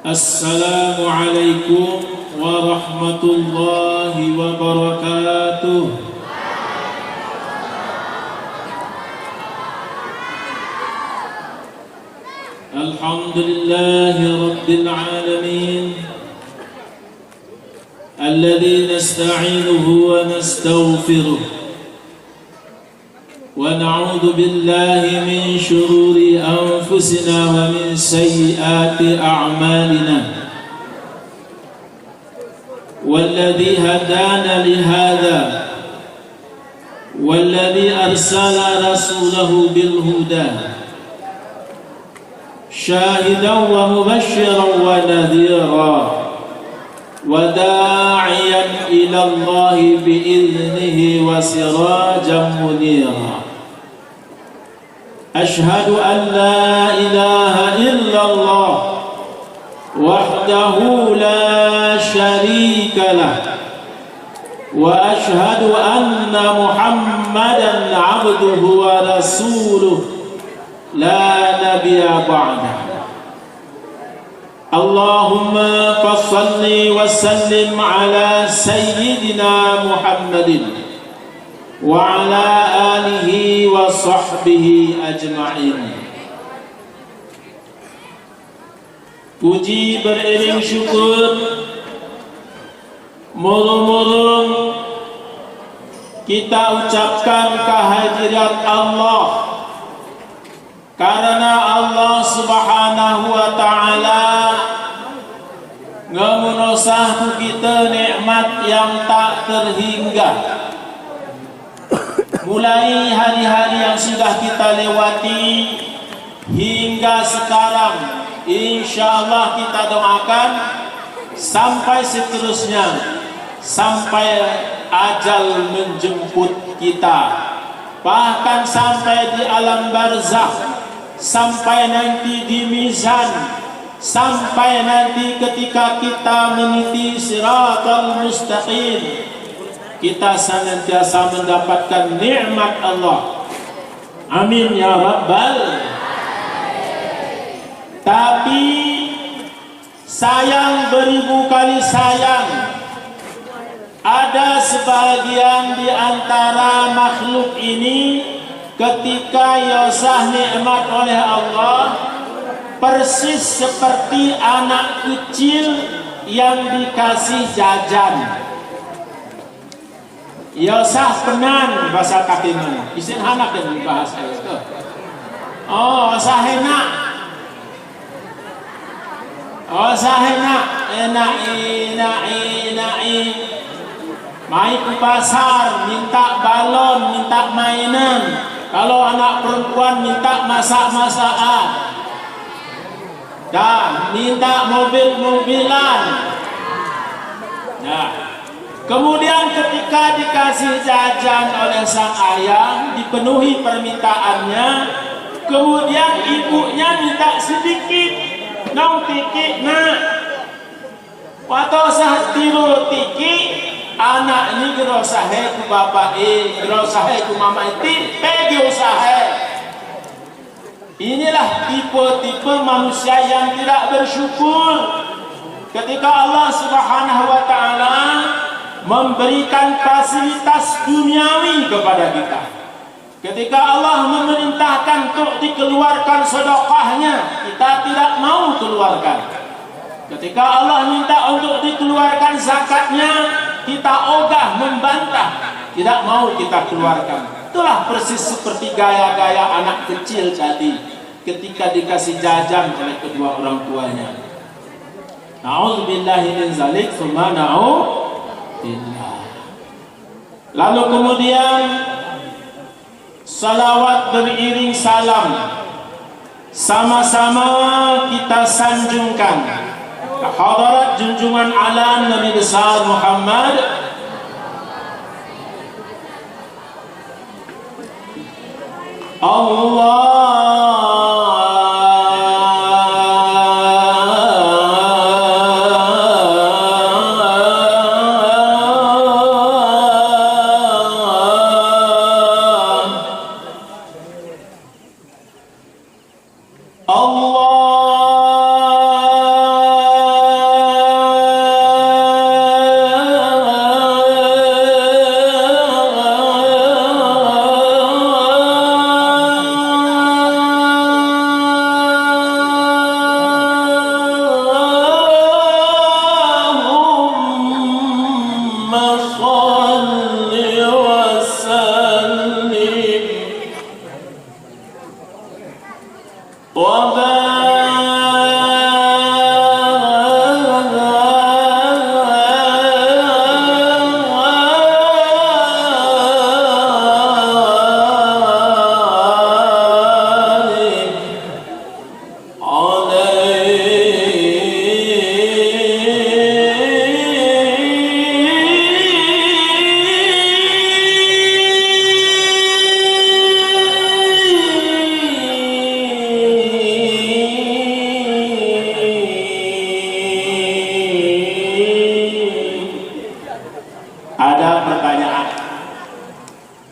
Assalamualaikum warahmatullahi wabarakatuh. Alhamdulillahi rabbil alamin, alladzi nasta'inuhu wa nastaghfiruh ونعوذ بالله من شرور أنفسنا ومن سيئات أعمالنا والذي هدانا لهذا والذي أرسل رسوله بالهدى شاهدا ومبشرا ونذيرا وداعيا إلى الله بإذنه وسراجا منيرا أشهد أن لا إله إلا الله وحده لا شريك له وأشهد أن محمدا عبده ورسوله لا نبي بعده اللهم فصل وسلم على سيدنا محمد وعلى آله وصحبه أجمعين. Puji beriring syukur murung-murung kita ucapkan kehadirat Allah, karena Allah subhanahu wa ta'ala ngemunosah ku kita nikmat yang tak terhingga. Mulai hari-hari yang sudah kita lewati hingga sekarang, insyaallah kita doakan sampai seterusnya, sampai ajal menjemput kita, bahkan sampai di alam barzakh, sampai nanti di mizan, sampai nanti ketika kita meniti siratal mustaqim, kita senantiasa mendapatkan nikmat Allah. Amin ya rabbal. Tapi sayang beribu kali sayang, ada sebagian di antara makhluk ini ketika yosah nikmat oleh Allah persis seperti anak kecil yang dikasih jajan. Yosah penan bahasa kaki mana? Isin anak dan bahasa itu. Oh, sahena. Oh, sahena. Enak. Main ke pasar, minta balon, minta mainan. Kalau anak perempuan minta masak-masakan. Dan minta mobil-mobilan. Nah, kemudian ketika dikasih jajan oleh sang ayah, dipenuhi permintaannya, kemudian ibunya minta sedikit, nong tiki nak, atau sahtiru tiki, anak ini gerosahe ku bapak gerosahe ku mama pegi usahe. Inilah tipe-tipe manusia yang tidak bersyukur ketika Allah subhanahu wa ta'ala memberikan fasilitas duniawi kepada kita. Ketika Allah memerintahkan untuk dikeluarkan sedekahnya, kita tidak mau keluarkan. Ketika Allah minta untuk dikeluarkan zakatnya, kita ogah membantah, tidak mau kita keluarkan. Itulah persis seperti gaya-gaya anak kecil tadi ketika dikasih jajan oleh kedua orang tuanya. Na'udzubillahi min zalik, tsumma na'udzubillah. Lalu kemudian salawat beriring salam sama-sama kita sanjungkan hadirat junjungan alam Nabi besar Muhammad Allah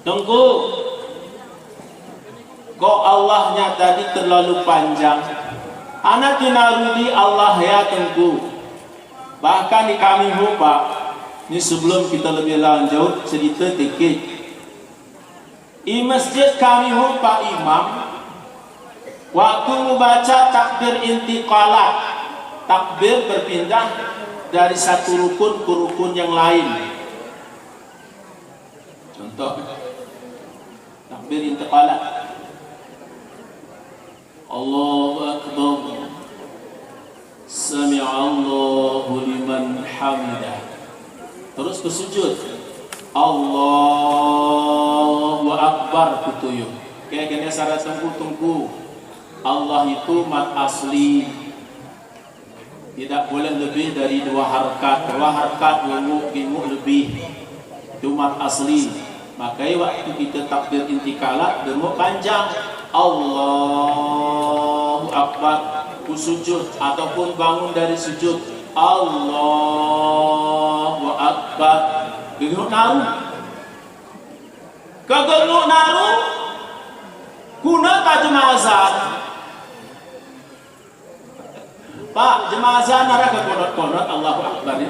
Tunggu, kok Allahnya tadi terlalu panjang. Anak dinarudi Allah ya tunggu. Bahkan di kami Pak, ini sebelum kita lebih lanjut cerita dikit. Di masjid kami Pak Imam, waktu membaca takbir intiqalat, takbir berpindah dari satu rukun ke rukun yang lain. Contoh takbir intiqalat, Allahu Akbar, Sami'allahu liman hamidah. Terus ke sujud, Allahu Akbar kutuyuk. Kayak gini syarat tunggu. Allah itu mat asli, tidak boleh lebih dari 2 harkat. 2 harkat ngomong lebih, itu mat asli. Makanya waktu kita takbir intiqalat demuk panjang, Allahu Akbar, ku sujud ataupun bangun dari sujud, Allahu Akbar. Geguk naru, kegeguk naru, kuna ka jemazan. Pak, jemazan nara ke konot-konot Allahu Akbar ya.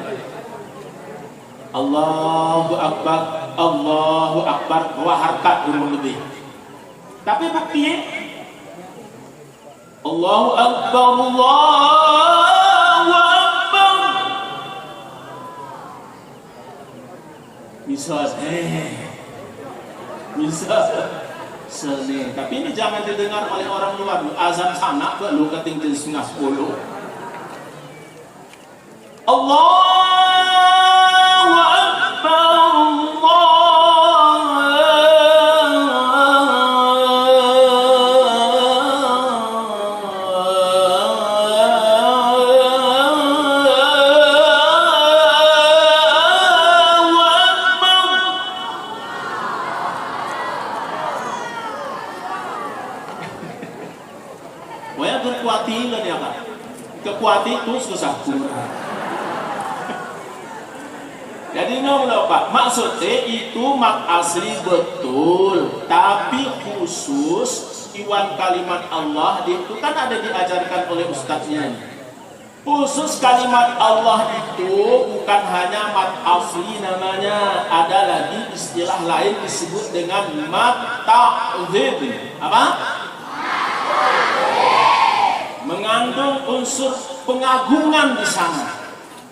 Allahu Akbar, Allahu Akbar, 2 harkat kurang lebih. Tapi bukti Allahu Akbar, Allahu Akbar. Bisa seni. Tapi ini jangan didengar oleh orang luar. Azan sana lu ketinggian 9:30. Allahu Akbar, kekuati itu susah kurang. Jadi nomor Pak, maksudnya itu mak asli betul, tapi khusus iwan kalimat Allah itu kan ada diajarkan oleh ustadznya. Khusus kalimat Allah itu bukan hanya mat asli namanya, ada lagi istilah lain disebut dengan mat ta'dzim. Apa? Mengandung unsur pengagungan di sana.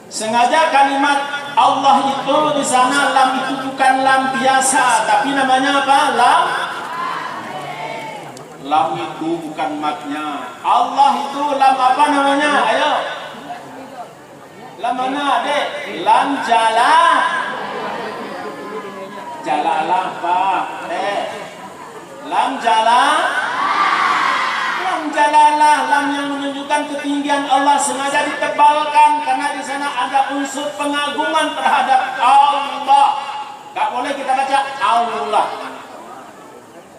Sengaja kalimat Allah itu di sana lam itu bukan lam biasa, tapi namanya apa? Lam itu bukan matnya. Allah itu lam apa namanya? Ayo. Lam mana, Dek? Lam jala. Jalalah, Pak. Lam jala. Jalalah, lam yang menunjukkan ketinggian Allah sengaja ditebalkan karena di sana ada unsur pengagungan terhadap Allah. Gak boleh kita baca Allah.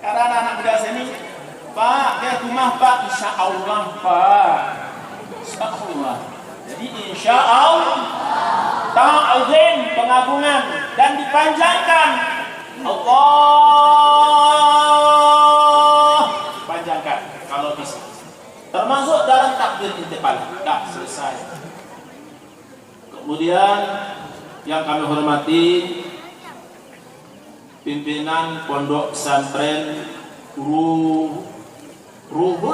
Karena anak muda sini, Pak, dia rumah Pak, insya Allah Pak, insya Allah. Jadi insya Allah ta'zim, pengagungan dan dipanjangkan. Allah panjangkan kalau bisa. Termasuk dalam takbir intiqalat. Dah selesai. Kemudian yang kami hormati pimpinan pondok pesantren Ruhul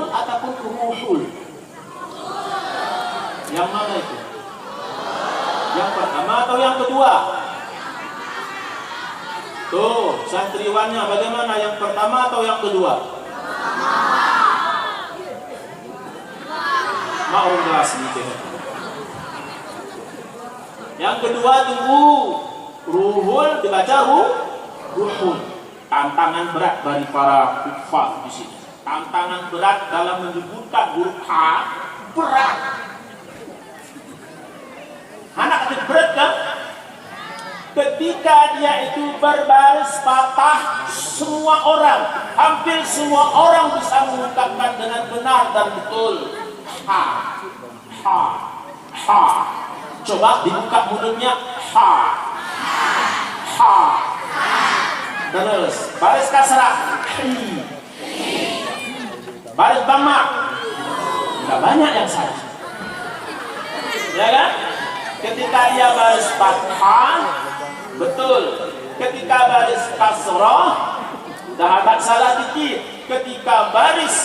ataupun Ruhul. Yang mana itu? Yang pertama atau yang kedua? Tuh, santriwannya bagaimana? Yang pertama atau yang kedua? Mau kelas ini. Yang kedua tunggu, Ruhul dibaca Ruhul. Tantangan berat bagi para kuffar di sini. Tantangan berat dalam menyebutkan huruf H berat. Anak itu berat kan? Ketika dia itu berbaris patah, semua orang, hampir semua orang bisa mengungkapkan dengan benar dan betul. Ha, ha, ha. Coba dibuka mulutnya. Ha, ha, Terus baris kasrah hi. Baris dhamma nggak banyak yang salah, ya kan? Ketika ia baris fathah betul, ketika baris kasrah udah agak salah dikit, ketika baris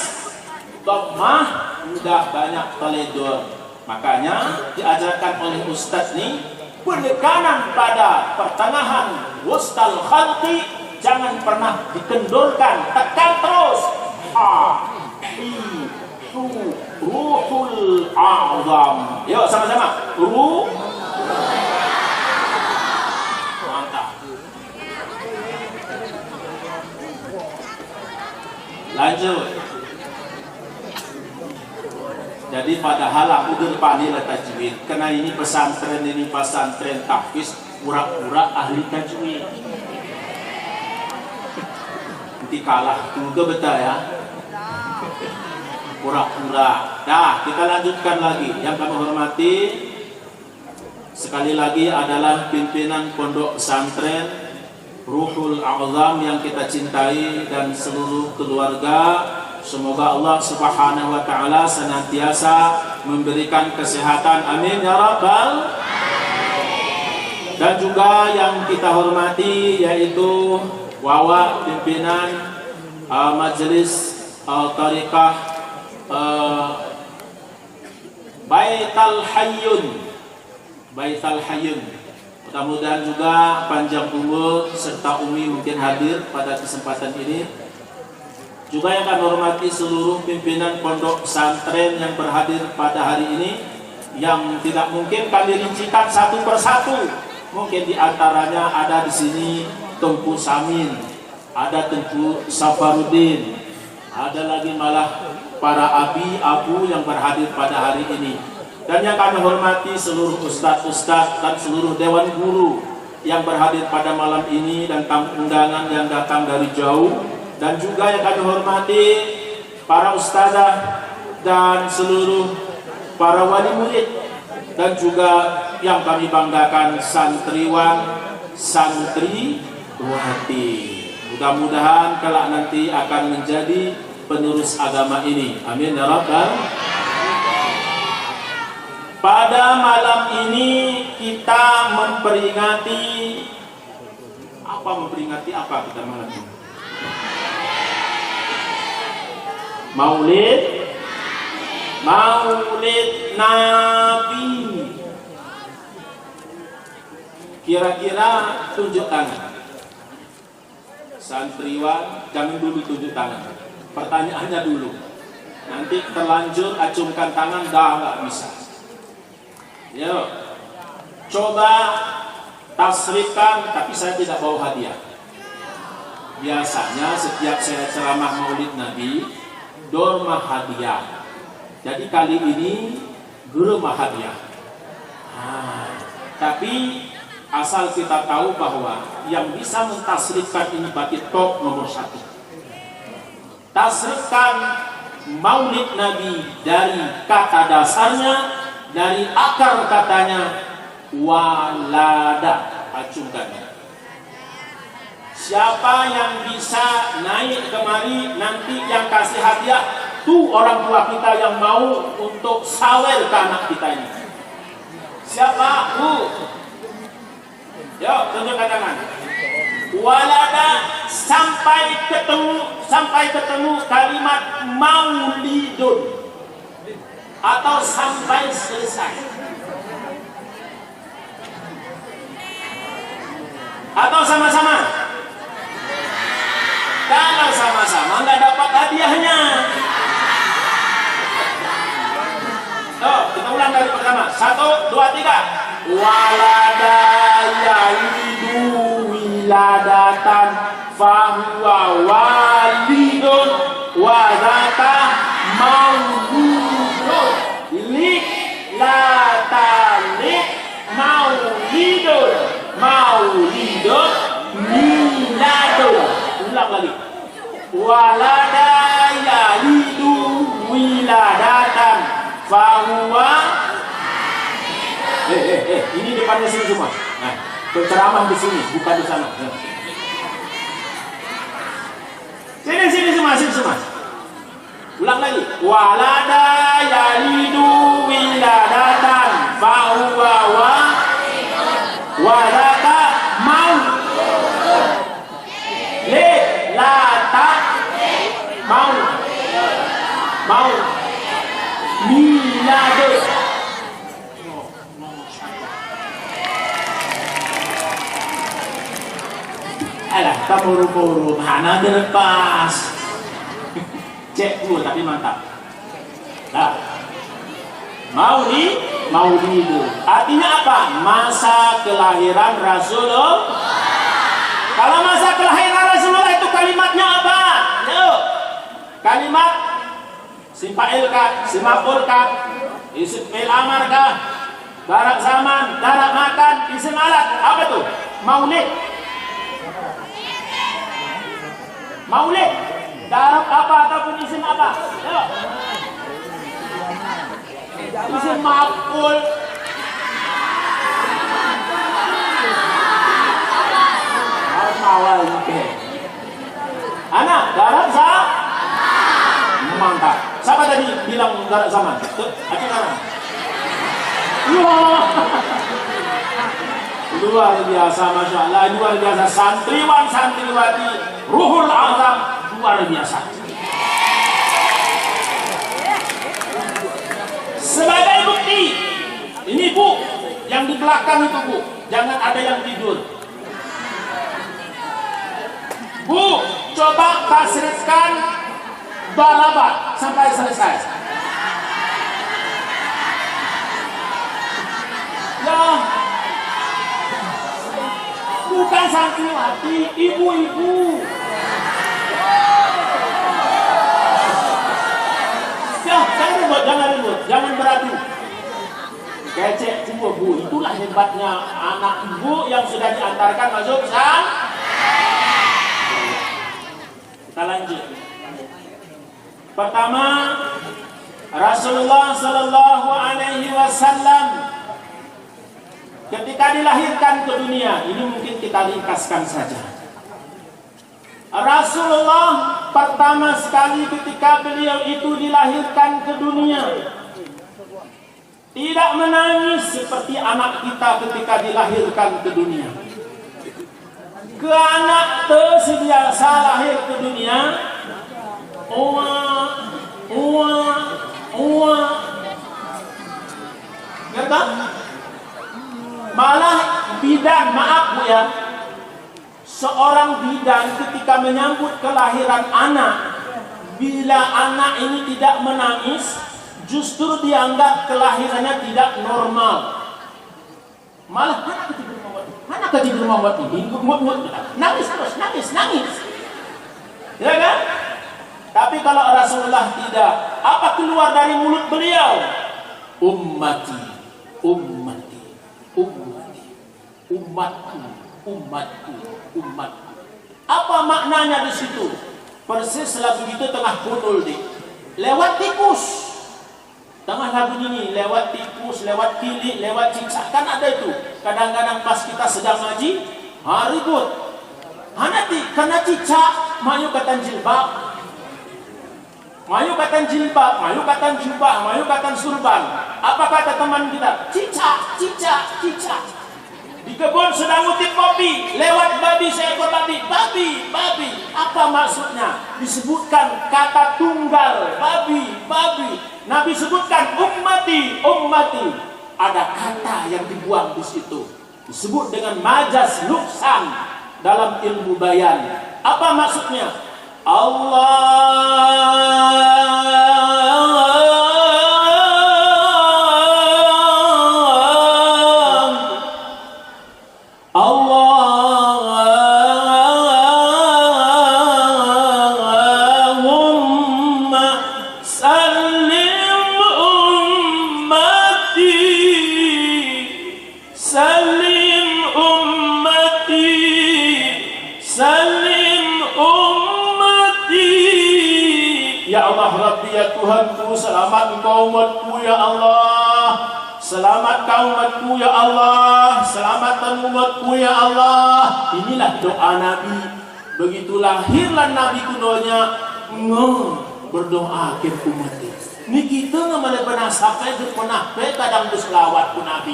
dhammah udah banyak teledor. Makanya diajarkan oleh Ustadz nih, penekanan pada pertengahan wastal khalqi jangan pernah dikendorkan, tekan terus. Ruhul A'zam. Yuk sama-sama. Mantap. Lanjut. Jadi padahal aku berpani tajwid, karena ini pesantren tahfiz, pura-pura ahli tajwid. Nanti kalah juga betul ya. Pura-pura. Dah, kita lanjutkan lagi. Yang kami hormati sekali lagi adalah pimpinan pondok pesantren Ruhul A'zam yang kita cintai dan seluruh keluarga. Semoga Allah Subhanahu wa taala senantiasa memberikan kesehatan. Amin ya rabbal. Dan juga yang kita hormati yaitu Wawa pimpinan majelis Tariqah Baitul Hayyun. Mudah-mudahan juga panjang umur serta Umi mungkin hadir pada kesempatan ini. Juga yang kami hormati seluruh pimpinan pondok pesantren yang berhadir pada hari ini, yang tidak mungkin kami rincikan satu persatu. Mungkin di antaranya ada di sini Tengku Samin, ada Tengku Safarudin, ada lagi malah para abu yang berhadir pada hari ini. Dan yang kami hormati seluruh ustadz dan seluruh dewan guru yang berhadir pada malam ini dan tamu undangan yang datang dari jauh. Dan juga yang kami hormati para ustazah dan seluruh para wali murid, dan juga yang kami banggakan santriwan, santriwati. Mudah-mudahan kelak nanti akan menjadi penerus agama ini. Amin ya rabbal. Pada malam ini kita memperingati apa kita malam ini? Maulid Nabi. Kira-kira tunjuk tangan. Santriwan jangan dulu tunjuk tangan. Pertanyaannya dulu. Nanti terlanjur acungkan tangan dah nggak bisa. Yuk, coba tasrifkan, tapi saya tidak bawa hadiah. Biasanya setiap saya ceramah Maulid Nabi, dorma hadiah. Jadi kali ini germa hadiah. Tapi asal kita tahu bahwa yang bisa mentasrifkan ini bagi top nomor 1. Tasrifkan Maulid Nabi dari kata dasarnya, dari akar katanya walada. Acungkan. Siapa yang bisa naik kemari nanti yang kasih hadiah tuh orang tua kita yang mau untuk sawer ke anak kita ini. Siapa? Yuk, tunjukkan tangan. Walada sampai ketemu kalimat maulidun atau sampai selesai. Atau sama-sama. Kalau sama-sama nggak dapat hadiahnya. Kita ulang dari pertama. 1, 2, 3. Walada yalidu wiladatan fahuwa walidun wadata maulidun lik latalik maulidun miladun. Ulang lagi. Walada yalidu wiladatan fahuwa. Ini depannya sini semua. Nah, penceramah di sini, bukan di sana. Sini semua. Ulang lagi. Walada yalidu wiladatan fahuwa walada mau lata mau milade. Alah, tak buru-buru, mana dilepas. Cek dulu tapi mantap. Nah, Maulidu artinya apa? Masa kelahiran Rasulullah. Kalau masa kelahiran Rasulullah itu kalimatnya apa? Yuk. Kalimat Simpa'il kah? Simapul kah? Isim fil amar kah? Barak zaman, darat makan, isim alat. Apa tuh? Maulid. Darab apa ataupun isim apa? Yuk. Isim maf'ul. Awal oke. Anak darab mantap. Siapa tadi bilang darab zaman? Ayo sekarang. Luar biasa, Masya Allah, luar biasa. Santriwan santriwati Ruhul Azam luar biasa. Sebagai bukti, ini Bu, yang di belakang itu Bu, jangan ada yang tidur. Bu, coba tasrifkan daraba sampai selesai. Ya, bukan santriwati, ibu-ibu. Ya, jangan ribut, jangan beradu. Kecek semua Bu, itulah hebatnya anak ibu yang sudah diantarkan masuk sang. Kita lanjut. Pertama, Rasulullah Sallallahu Alaihi Wasallam ketika dilahirkan ke dunia, ini mungkin kita ringkaskan saja. Rasulullah pertama sekali ketika beliau itu dilahirkan ke dunia, tidak menangis seperti anak kita ketika dilahirkan ke dunia. Ke anak terbiasa lahir ke dunia, ngerti? Malah bidan, maaf Bu ya, seorang bidan ketika menyambut kelahiran anak, bila anak ini tidak menangis, justru dianggap kelahirannya tidak normal. Malah anak kecil rumah buat ini, nangis terus, nangis. Ya kan? Tapi kalau Rasulullah tidak, apa keluar dari mulut beliau? Ummati. Apa maknanya di situ? Persis lagu itu tengah kudul lewat tikus. Tengah lagu ini lewat tikus, lewat kilik, lewat cicak, kan ada itu. Kadang-kadang pas kita sedang ngaji, ribut. Hanati karena cicak, mayu katan jilbab, mayu katan jubah, mayu katan surban. Apa kata teman kita? Cicak. Di kebun sedang ngutip kopi, lewat babi, seekor babi. Apa maksudnya? Disebutkan kata tunggal, babi. Nabi sebutkan ummati. Ada kata yang dibuang di situ. Disebut dengan majaz nuksan dalam ilmu bayan. Apa maksudnya? Ya Allah Rabbi ya Tuhanku, selamat engkau umatku ya Allah. Selamatkan umatku ya Allah. Selamatkan umatku ya Allah. Inilah doa Nabi Begitu lahirlah Nabi kunonya berdoa ke umat ini kita ngamale penasapnya berpenah kadang berselawat ku Nabi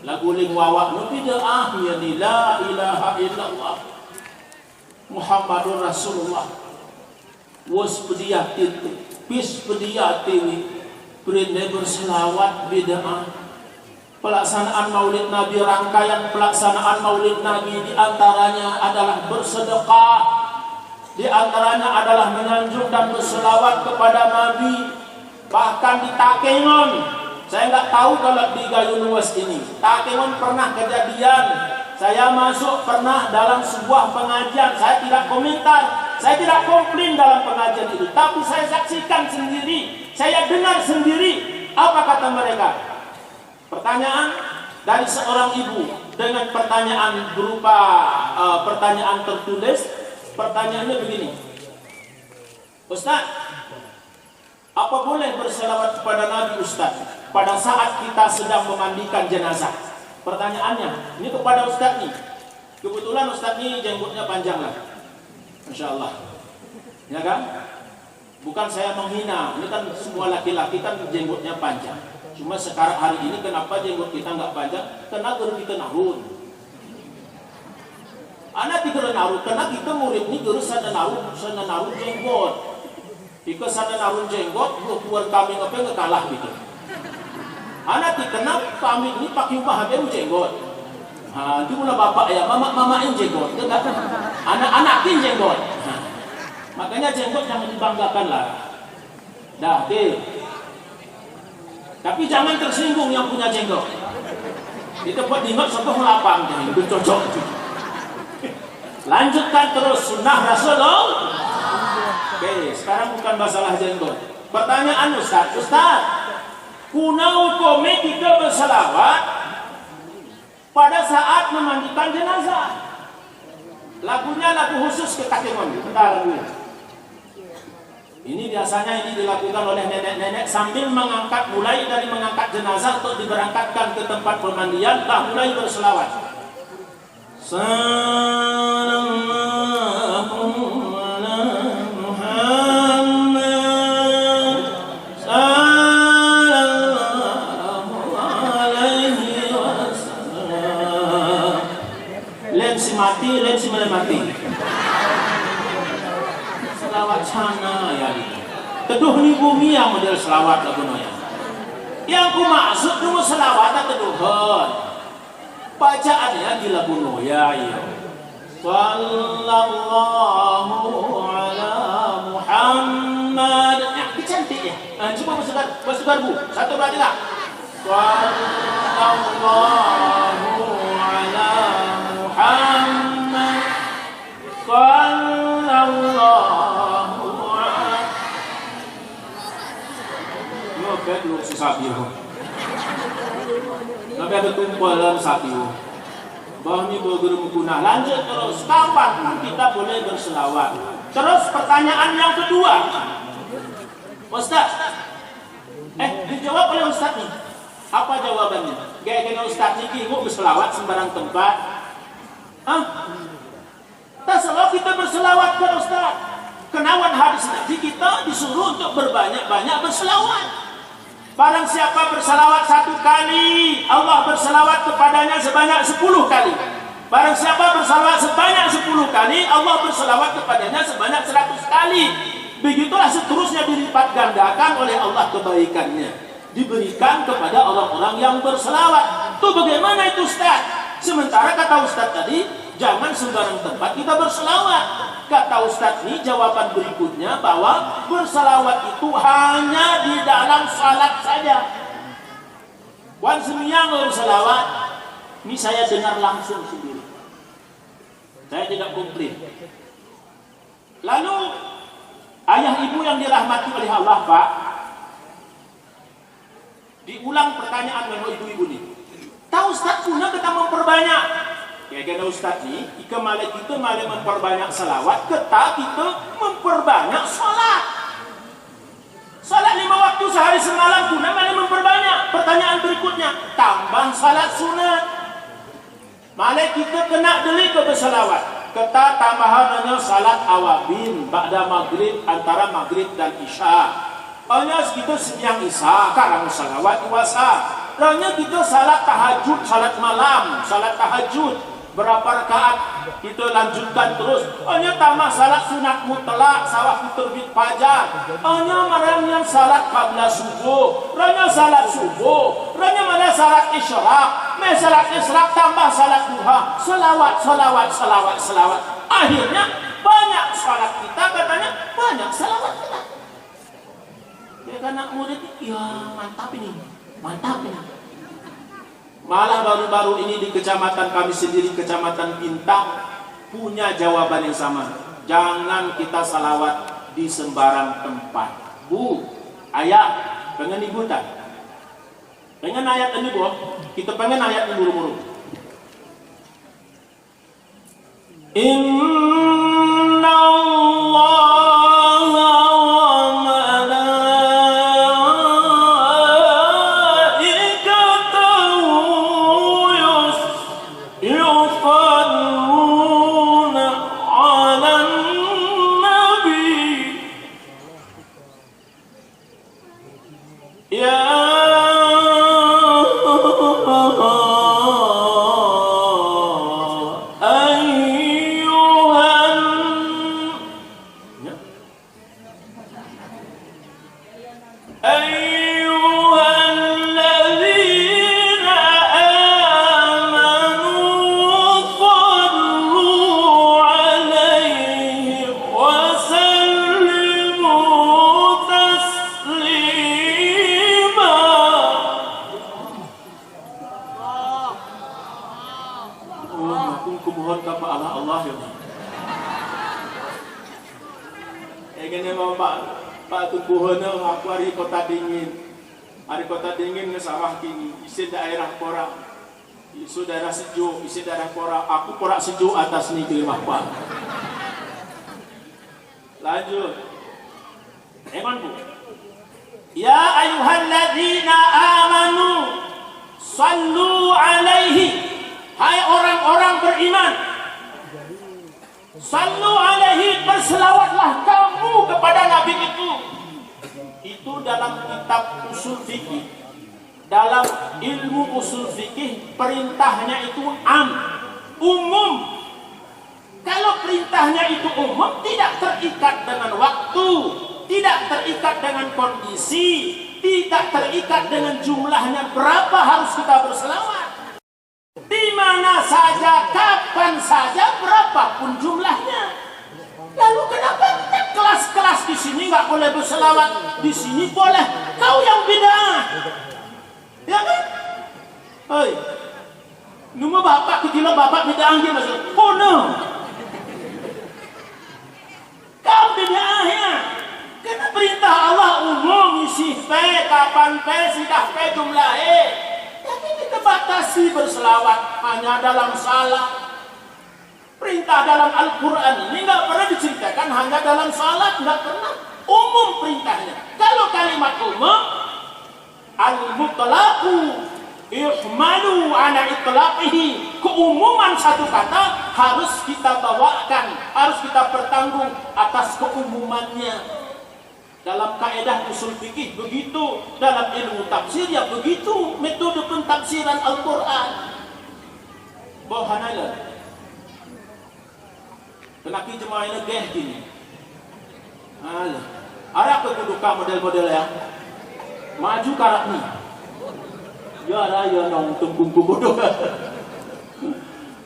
lagu ling wawak nu bid'ah ya la ilaha illallah Muhammadur Rasulullah was pediyati pis pediyati berende berselawat bid'ah. Pelaksanaan maulid Nabi, rangkaian pelaksanaan maulid Nabi diantaranya adalah bersedekah, diantaranya adalah menyanjung dan berselawat kepada Nabi. Bahkan di Takengon, saya nggak tahu kalau di Gayo Luas ini, Takengon pernah kejadian. Saya masuk pernah dalam sebuah pengajian, saya tidak komentar, saya tidak komplain dalam pengajian itu, tapi saya saksikan sendiri, saya dengar sendiri apa kata mereka. Pertanyaan dari seorang ibu dengan pertanyaan berupa pertanyaan tertulis. Pertanyaannya begini, Ustaz, apa boleh berselawat kepada Nabi Ustaz pada saat kita sedang memandikan jenazah? Pertanyaannya, ini kepada Ustaz nih. Kebetulan Ustaz nih jenggotnya panjang lah, Masya Allah, ya kan? Bukan saya menghina, ini kan semua laki-laki kan jenggotnya panjang. Cuma sekarang hari ini kenapa jenggot kita nggak panjang? Karena guru kita narun. Anak tiga narun, karena kita murid ini guru sana narun jenggot. Jika sana narun jenggot, keluar kami nggak kalah gitu. Anak tiga kami ini pakai upah habis jenggot. Nah, itu mula bapak ya, mamain jenggot, anak-anakin jenggot. Nah, makanya jenggot jangan dibanggakan lah. Dah, deh. Tapi jangan tersinggung yang punya jenggot. Di tempat diingat sampai melapang, jadi itu cocok. Lanjutkan terus sunnah Rasulullah. Oke, sekarang bukan masalah jenggot. Pertanyaan Ustaz, kunau kome kita berselawat pada saat memandikan jenazah. Lagunya lagu khusus ke Takengon. Bentar dulu. Ini biasanya ini dilakukan oleh nenek-nenek sambil mengangkat, mulai dari mengangkat jenazah untuk diberangkatkan ke tempat pemandian, mulai berselawat. Sallallahu ala Muhammad, sallallahu alaihi wasallam. Lensi mati, lensi mati. Selawat sana ya gitu. Teduh ni bumi yang model selawat lagu noya. Yang ku maksud dulu selawat teduhon. Bacaannya di lagu noya ya. Sallallahu ala Muhammad. Ya, cantik ya. Coba bersegar bu. Satu dua tiga. Sallallahu ala Muhammad. Sallallahu belum si sapi tapi ada tumpulan sapi bahwa ini berguru menggunakan. Lanjut terus, kapan kita boleh berselawat? Terus pertanyaan yang kedua, Ustaz, dijawab oleh Ustaz nih. Apa jawabannya? Gaya-gaya Ustaz ini mau berselawat sembarang tempat. Tak selalu kita berselawat ke Ustaz. Kenawan hadis Nabi kita disuruh untuk berbanyak-banyak berselawat. Barang siapa berselawat 1 kali, Allah berselawat kepadanya sebanyak 10 kali. Barang siapa berselawat sebanyak 10 kali, Allah berselawat kepadanya sebanyak 100 kali. Begitulah seterusnya dilipat gandakan oleh Allah kebaikannya. Diberikan kepada orang-orang yang berselawat. Itu bagaimana itu Ustaz? Sementara kata Ustaz tadi, jangan sembarang tempat kita berselawat. Kata Ustaz ini jawaban berikutnya bahwa berselawat itu hanya di dalam salat saja. Wan semiyang berselawat, ini saya dengar langsung sendiri. Saya tidak komplain. Lalu ayah ibu yang dirahmati oleh Allah Pak, diulang pertanyaan oleh ibu-ibu ini. Tahu Ustaz punya kita memperbanyak. Kayak Ustaz nih, kita malah memperbanyak salawat, kita memperbanyak salat. Salat 5 waktu sehari semalam pun malah memperbanyak. Pertanyaan berikutnya, tambah salat sunat. Malah kita kena delik ke bersalawat. Kita tambahannya salat awabin ba'da maghrib, antara maghrib dan isya. Hanya kita sembiang isya, karang salawat puasa. Hanya kita salat tahajud, salat malam, salat tahajud. Berapa rakaat kita lanjutkan terus. Hanya tambah salat sunat mutlak, sawah terbit fajar. Hanya marahnya salat qabla subuh, hanya salat subuh, hanya mana salat isyraq. Salat isyraq tambah salat duha, selawat. Akhirnya banyak salat kita, katanya banyak selawat kita. Ya kan anak murid, ya mantap ini. Malah baru-baru ini di kecamatan kami sendiri, Kecamatan Bintang, punya jawaban yang sama. Jangan kita salawat di sembarang tempat. Bu, ayat, pengen ibu tak? Pengen ayat ini bu? Kita pengen ayat ini buru-buru. Inna Allah Kota dingin ke sawah kini, isi daerah korak, isu daerah sejuk, isi daerah korak, aku korak sejuk atas ni kelima pak. Lanjut, Eman bu. Ya ayyuhalladzina amanu, sallu alaihi. Hai orang-orang beriman, sallu alaihi, berselawatlah kamu kepada Nabi itu. Itu dalam kitab usul fikih, dalam ilmu usul fikih, perintahnya itu umum. Kalau perintahnya itu umum, tidak terikat dengan waktu, tidak terikat dengan kondisi, tidak terikat dengan jumlahnya berapa harus kita berselawat. Di mana saja, kapan saja, berapapun jumlahnya. Lalu kenapa kelas-kelas di sini nggak boleh berselawat, di sini boleh? Kau yang bid'ah, ya kan? Hei, nunggu bapak kecil bapak bid'ah dia masuk. Oh no, kau bid'ah ya? Karena perintah Allah umum, isi kapan sidah jumlah tapi kita batasi berselawat hanya dalam salat. Perintah dalam Al-Quran ini nggak pernah diceritakan hanya dalam salat, nggak pernah. Umum perintahnya. Kalau kalimat umum, al-mutlaqu ihmalu ala itlaqihi, keumuman satu kata harus kita bawakan, harus kita bertanggung atas keumumannya. Dalam kaidah usul fikih begitu, dalam ilmu tafsir ya begitu, metode pentafsiran Al-Quran. Bohanala. Kenaki jemaah ini geh gini. Ada kedudukan model-model ya. Maju karak ni. Ya ada ya nong tunggung bodoh.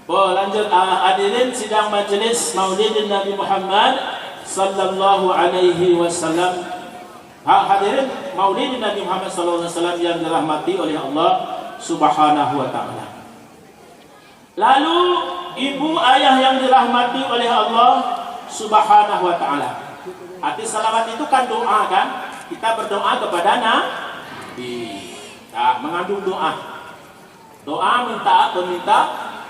Lanjut hadirin sidang majelis Maulidin Nabi Muhammad sallallahu alaihi wasallam. Hadirin Maulidin Nabi Muhammad sallallahu alaihi wasallam yang dirahmati oleh Allah Subhanahu wa taala. Lalu ibu ayah yang dirahmati oleh Allah Subhanahu wa taala. Arti salawat itu kan doa kan? Kita berdoa kepada Nabi. Nah, mengandung doa. Doa meminta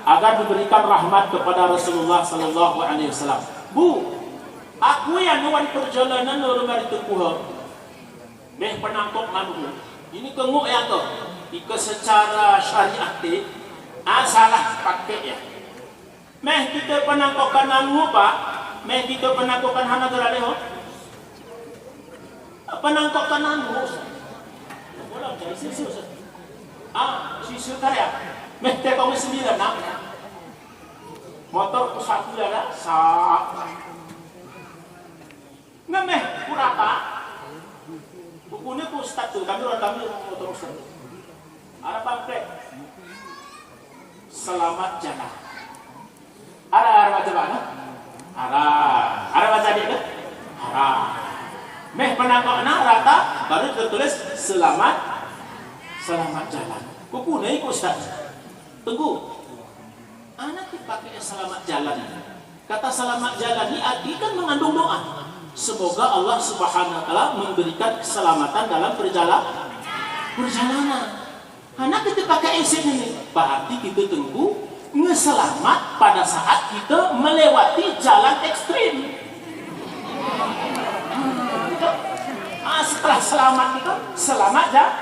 agar diberikan rahmat kepada Rasulullah sallallahu alaihi wasallam. Bu, aku yang nuan perjalanan nurung dari Tekuha. Beh penangkop manusia. Ini kenguk ya toh. Jika secara syariat salah pakai ya. Meh kita penangkokan anu Pak, meh kita penangkokan hana geraleho. Penangkokan anu. Bola cari sisi. Sisi karya. Meh teh kau 9 nak. Motor ku satu ya sak. Ngemeh kurapa. Bukunya ku satu, kami orang kami motor satu. Ada pamflet. Selamat jalan. Ada baca mana? Ada baca dia kan? Ada. Meh penangkokna rata baru tertulis selamat jalan. Bukunya ku satu. Tunggu. Anak dipakai selamat jalan. Kata selamat jalan ini arti kan mengandung doa. Semoga Allah Subhanahu wa taala memberikan keselamatan dalam perjalanan. Anak kita pakai isim ini berarti kita tunggu ngeselamat pada saat kita melewati jalan ekstrim. Setelah selamat itu selamat jalan.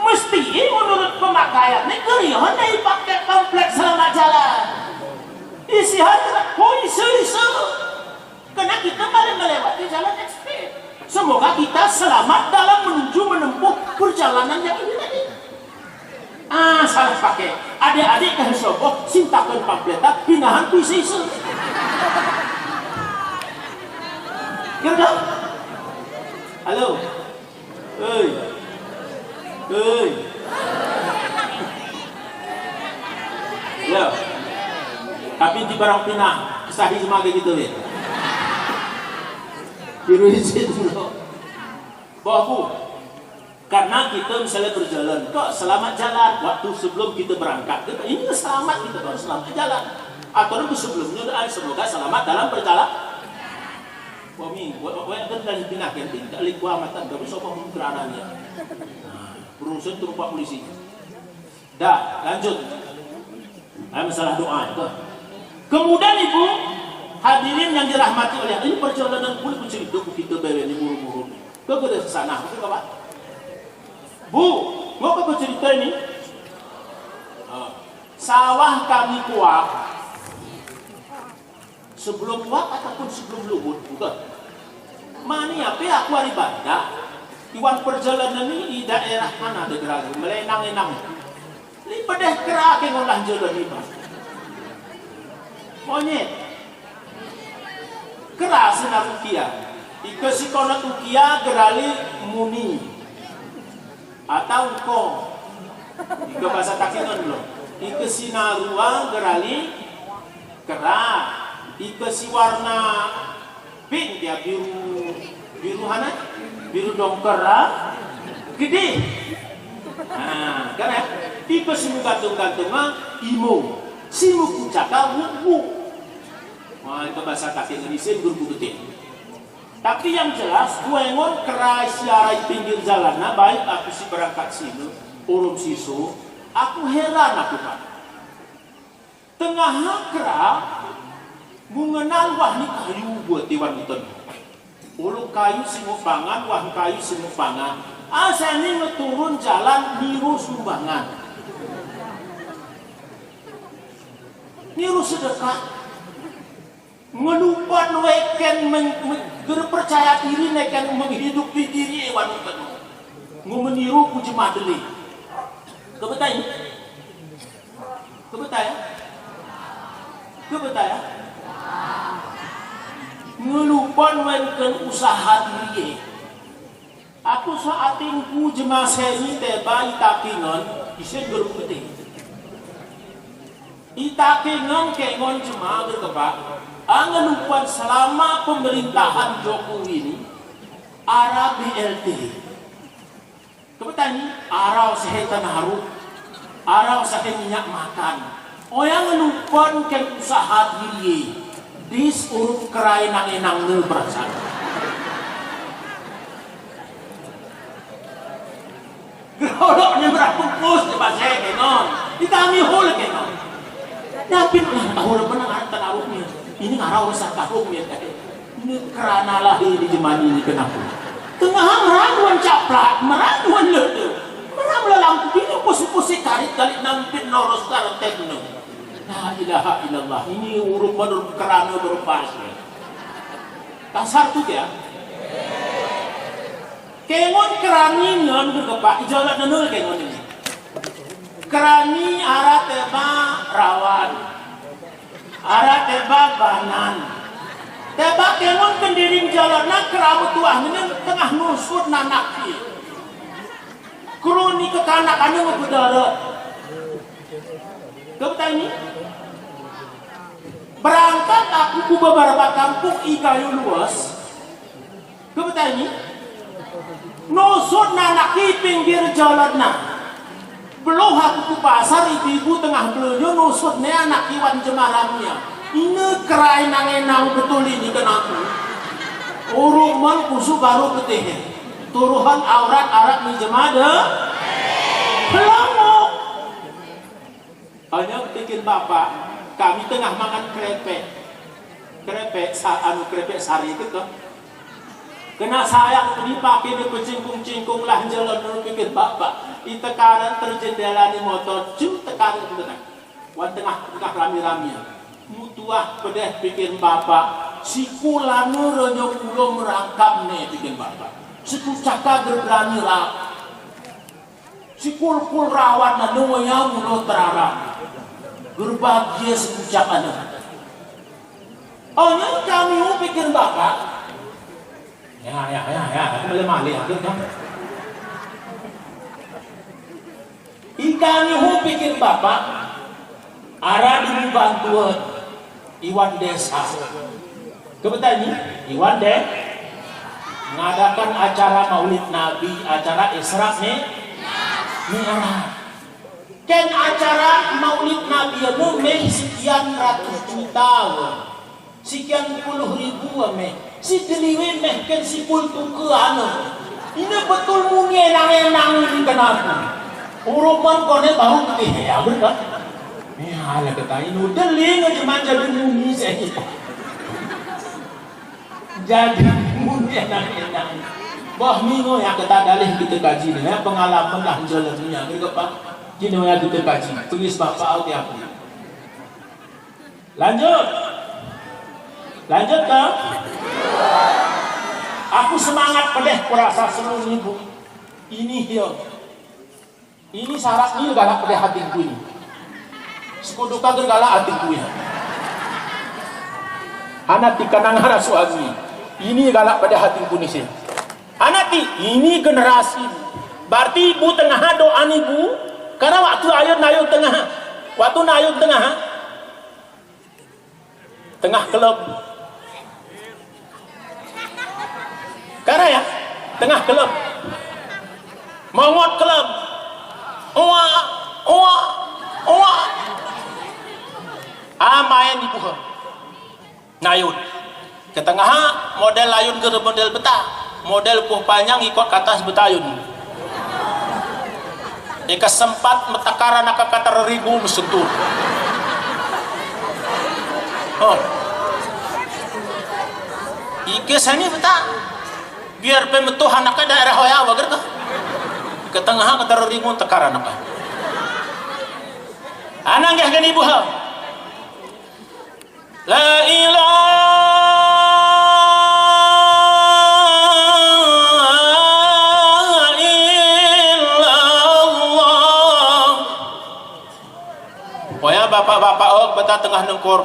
Mesti menurut pemakaian ini kerion pakai kompleks selamat jalan. Isi hati, isu. Karena kita paling melewati jalan ekstrim. Semoga kita selamat dalam menempuh perjalanan yang ini tadi. Salah pakai. Adik-adik kan soboh, sintakan pamfletan, pinahan puisi isu. Gitu? Halo? Ya. Tapi di barang pinah sahi semua gitu ya. Biru izin dulu. Bawaku. Karena kita misalnya berjalan, kok selamat jalan waktu sebelum kita berangkat. Ini selamat kita baru selamat jalan. Atau itu sebelumnya doa semoga selamat dalam perjalanan. Wami, kan dari pinah kan tidak liku amatan, tapi sokong berananya. Berurusan itu Pak polisi. Dah, lanjut. Masalah doa itu. Kemudian Ibu, hadirin yang dirahmati oleh Allah, ini perjalanan kulit cerita kita bawa ini buru-buru. Kau ke sana, betul Pak? Bu, mau ke cerita ini? Sawah kami kuat. Sebelum kuat ataupun sebelum luhut, bukan? Mani apa aku hari Banda? Iwan perjalanan ini di daerah mana ada gerak melenang-lenang. Ini pedeh gerak yang ngolah jalan ini. Monyet. Keras senar ukia. Ika sikona ukia gerali muni. Atau ko. Ika bahasa takinan dulu. Ika sinarua gerali keras. Ika si warna pink ya biru hana. Biru dongkera gede. Karena tipe simu gantung-gantung imo simu kucaka wuku. Itu bahasa kaki Indonesia guru gede. Tapi yang jelas kuengon kerai siarai pinggir jalan. Baik aku si berangkat sini urung sisu. Aku heran aku Pak. Tengah kera mengenal wah ni kayu buat Iwan itu. Ulu kayu sumbangan, wah kayu sumbangan. Saya ini ngeturun jalan niru sumbangan. Niru sedekah. Ngelupan weken berpercaya diri neken menghidupi diri ewan itu. Meniru puji madeli. Kebetai? Kebetai? Kebetai? Ngelupan wengken usaha diri. Aku saat tingku jemaah seni teba itakingan isen berputih. Itakingan kengon jemaah berkebak. Ngelupan selama pemerintahan Jokowi ini arah BLT. Kebetulan arah usaha tanah haru, arah usaha minyak makan. Yang ngelupan ken usaha diri. Dis urut kerai nang-enang nge perasaan. Geroloknya berapungkus di bahasa kenon. Ditami hul kenon. Tapi tahu benar tanaruknya. Ini ngarau besar kahumnya. Ini kerana lahir di zaman ini kenapa? Tengah meraguan caplak, meraguan lede. Meraguan lampu ini pusing-pusing karit kali nampin noros karantekno. La ilaha illallah. Ini urut menurut kerana berpasir. Kasar tu ya. Kengon kerani nyon berkepak. Ijalat nenul kengon ini. Kerani arah teba rawan. Arah teba banan. Teba kengon kendiring jalan nak keramu tuah ini tengah nusut nanaki. Kroni kekanakannya ngebedarat. Kau ini? Berangkat aku ke beberapa kampung ikayu luas. Kau ini? Nusut nanaki pinggir jalan nak. Belum aku ke pasar ibu-ibu tengah belanja nusut ni anak iwan jemaramnya. Ini kerai nangenang betul ini kenaku. Uruman kusu baru ketih. Turuhan aurat ni jemada. Pelangok. Hanya bikin bapak, kami tengah makan krepek. Krepek sari itu kan. Kena sayang dipakai di pecingkung-cingkung lah jalan menurut bikin bapak. Di tekanan terjendela di motor, tekanan itu tengah. Wan tengah rami-rami. Mutuah pedeh bikin bapak. Si kulanu renyo kulo merangkap nih bikin bapak. Siku caka berberani rak. Si kul-kul rawan na nunggunya mulut terarang. Berbahagia siku caka na. Oh ini kami pikir bapak. Ya, aku malih-malih aku kan. Ikan ihu pikir bapak. Arah dulu bantuan Iwan Desa. Kebetulan ini Iwan Desa mengadakan acara Maulid Nabi, acara Isra Mi'raj. Kan acara Maulid Nabi itu sekian ratus juta, sekian puluh ribu si deliwe kan si pul tuke ini betul mungkin enang ini kenapa? Urupan kone baru ketih ya betul. Ini hal kata ini deling cuma jadi mumi saya. Jadi mungkin enak-enak. Bah minggu yang kita dalih kita kaji ni, pengalaman lah jalannya. Kita pak, kini yang kita kaji. Tulis bapak tiap. Lanjut kan? Aku semangat pedeh kurasa seluruh ibu. Ini dia. Ini syarat ni galak pedeh hatiku ini. Sekuduka gergalak hatiku ini. Anak tikanang hara suami. Ini galak pada hatiku ni sih. Anati, ini generasi. Berarti ibu tengah doa ibu. Karena waktu ayun tengah. Waktu ayun tengah kelab. Karena ya, tengah kelab. Mongot kelab. Oa. Main ibu. Nayun. Ke tengah model layun ke model betah. Model puh panjang ikut ke atas betayun. Ika sempat metakara nak kata ribu mesentuh. Oh. Ike sini betah. Biar pemetuh anaknya daerah hoya bager ke. Ke tengah kata ribu tekara anaknya. Anak gak gini ibu ha. La ilaha bapak-bapak betah tengah nengkor.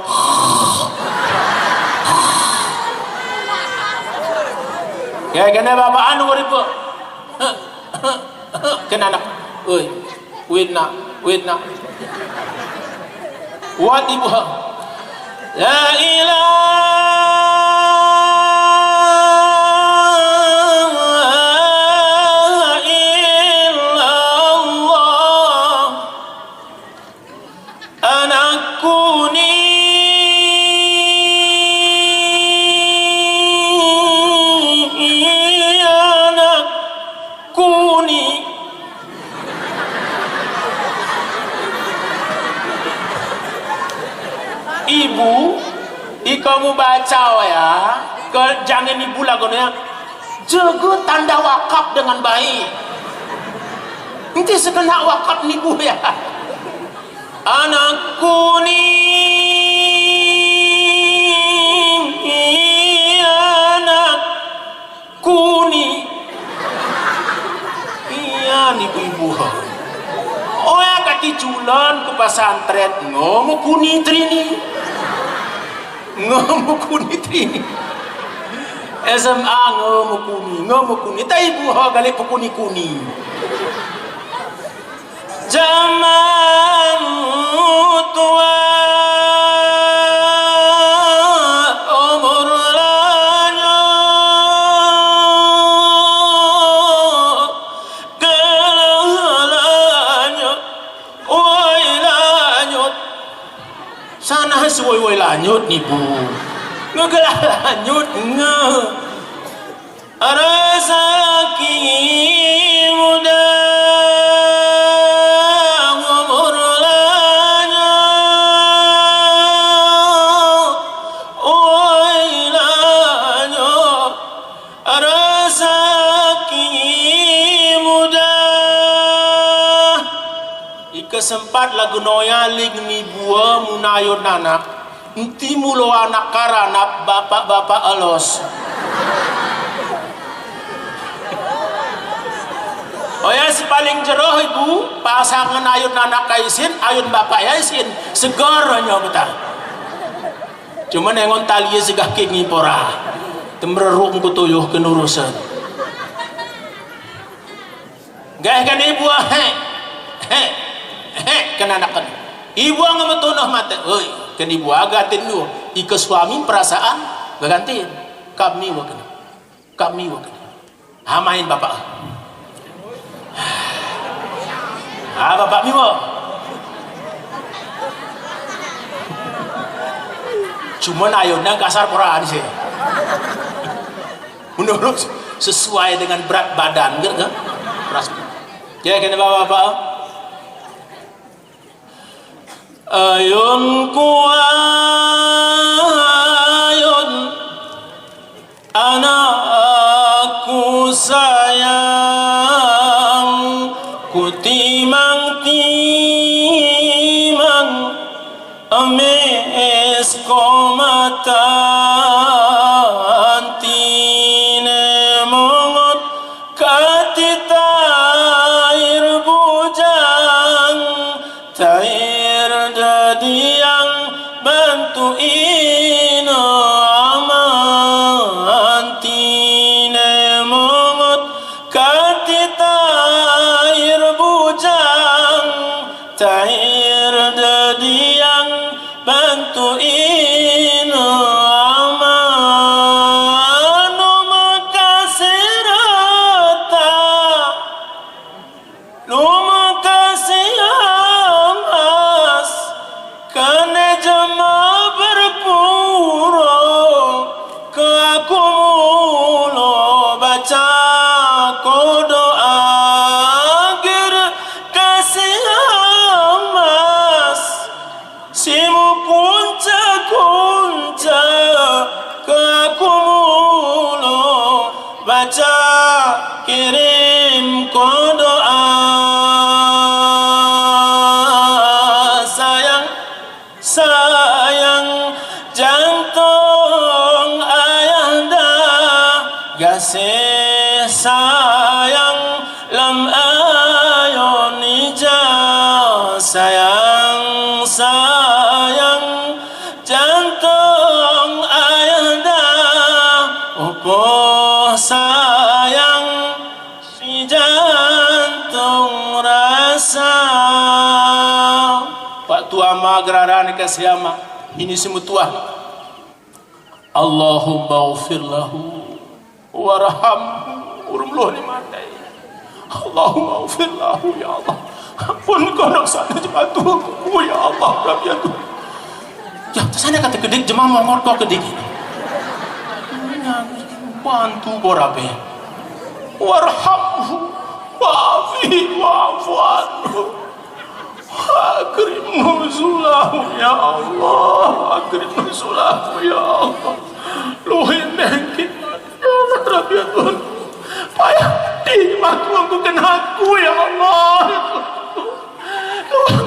Ya kena bapak anu ribu. Kena anak. Wait nak. Wat ibu. La ilaha kamu baca ya, jangan ibu lagunya jaga tanda wakaf dengan baik. Nanti sekena wakaf nibu ya. Anakku ni pasantren ngomo kuni trini. Ngomo kuni trini. SMA ngomo kuni. Tai ibu ho gali kuni. Zaman tua umur lanyut gelanyut woi lanyut sana woi lanyut nih bu ngegelanyut rezeki muda sempat lagu noyaling ni buah munayun anak enti mulo anak karanap bapak-bapak alos oh ya si paling jeroh ibu pasangan ayun anak kaisin ayun bapak yaisin segarnya betah cuman yang tali segah kingi pora temrerung kutuyuh kenurusan gak kan ibu kenanakan ibu ang metunah mata oi kan ibu agatin lu ike suami perasaan gagantiin kami wakan hamain bapak bapak mi wo cuman ayunnya kasar poraan sih menurut sesuai dengan berat badan gitu kan ya kan bapak ayun kuayun anakku sayang ku timang emes komata antine mongot katita air bujang jadi yang bantuin amantine mongot katita air bujang tair jadi yang bantuin amanu makasih rata lu makasih kene jema berpuro ke aku mulo baca doa agar kasih emas simu kunca ke aku mulo baca kirim doa sayang jantung ayah dah gasih sayang lam ayon ija sayang jantung ayah dah opo sayang si jantung rasa waktu ama geraran kasiama ini semua tuah Allahumma ufir lahu warhamhu urumloh di mata Allahumma ufir lahu ya Allah ampun kau nak sana jematuku ya Allah rabiatu ya sana kata kedik jemah mongor kau kedik bantu borabe warhamhu wa'afi wa'afu anhu akrim nuzulahu ya Allah akrim nuzulahu ya Allah luhin nengkin ya Allah rabiatun payah di waktu aku kenaku ya Allah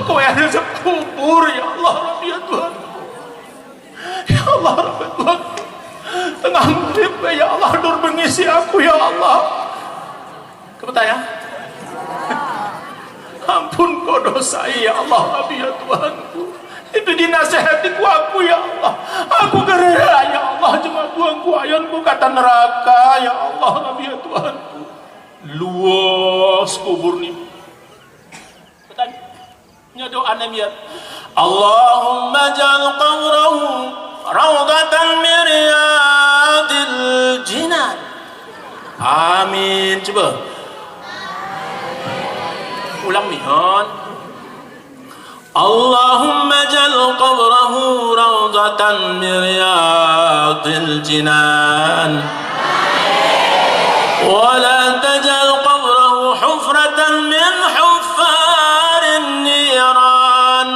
kau yang ada sekubur ya Allah rabiatun ya Allah rabiatun tengah murib ya Allah dur mengisi aku ya Allah kebetulan ya Ampun kau dosa ya Allah Nabi ya Tuhanku. Itu dinasehati ku aku ya Allah. Aku gerera ya Allah, cuma buangku ayonku kata neraka ya Allah Nabi ya Tuhanku. Luas kubur ni. Nya doa Nabi ya. Allahumma ja'al qabrahu rawdatan min riyadil jinan. Amin. Coba. Ulang mihon. Allahumma ja'al qabrahu rawdatan min riyadil jinan. Wa la taj'al qabrahu hufratan min huffarin niran.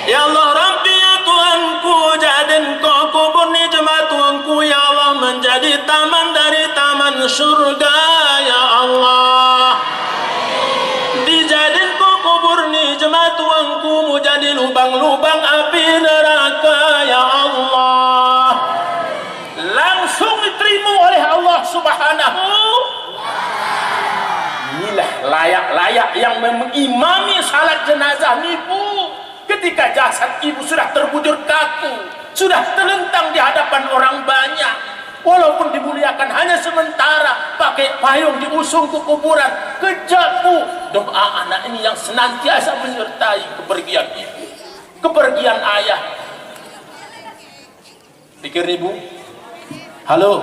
Ya Allah Rabbi ya Tuhanku, jadikan kau kubur ni jemaat Tuhanku ya Allah menjadi taman dari taman surga ya Allah. Dijadikan kau kubur ni jemaat Tuhanku menjadi lubang-lubang api neraka ya Allah. Langsung diterima oleh Allah Subhanahu. Inilah layak-layak yang mengimami salat jenazah nipu. Ketika jasad ibu sudah terbujur kaku, sudah terlentang di hadapan orang banyak, walaupun dimuliakan hanya sementara, pakai payung diusung ke kuburan, kejapu. Doa anak ini yang senantiasa menyertai kepergian ibu, kepergian ayah. Pikir ibu, halo,